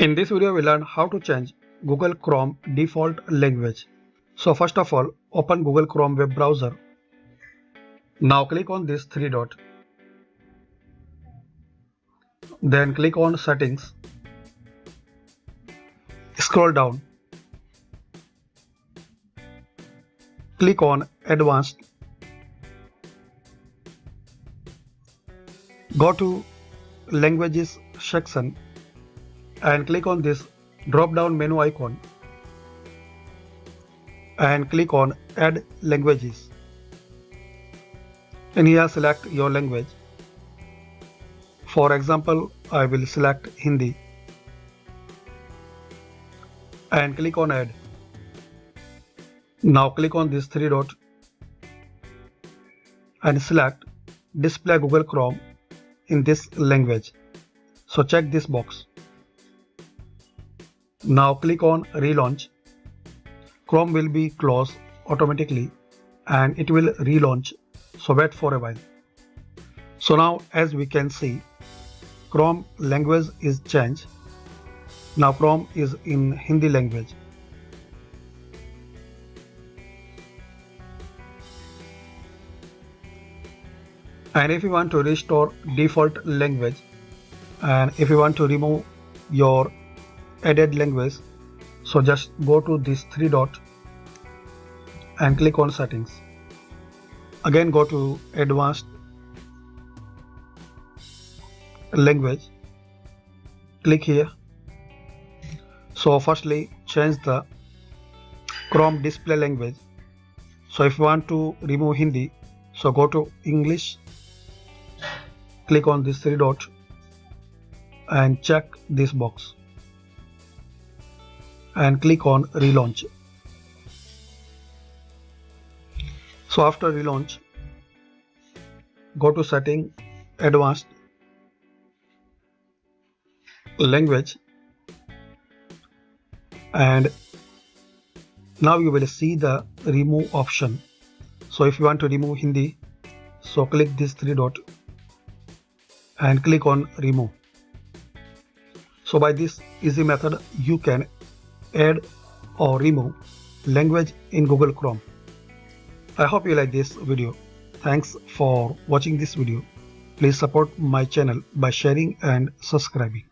In this video, we learn how to change Google Chrome default language. So first of all, open Google Chrome web browser. Now click on this three dot. Then click on Settings. Scroll down. Click on Advanced. Go to Languages section and click on this drop down menu icon and click on Add Languages. And here select your language. For example, I will select Hindi and click on Add. Now click on this three dot and select Display Google Chrome in this language. So check this box. Now click on Relaunch. Chrome will be closed automatically and it will relaunch, so wait for a while. So now as we can see, Chrome language is changed. Now Chrome is in Hindi language. And if you want to restore default language and if you want to remove your added language, so just go to this three dot and click on Settings. Again go to Advanced Language. Click here. So firstly change the Chrome display language. So if you want to remove Hindi, so go to English. Click on this three dot and check this box and click on Relaunch. So after relaunch, go to Setting, Advanced Language, and now you will see the remove option. So if you want to remove Hindi, so click this three dot and click on Remove. So by this easy method you can add or remove language in Google Chrome. I hope you like this video. Thanks for watching this video. Please support my channel by sharing and subscribing.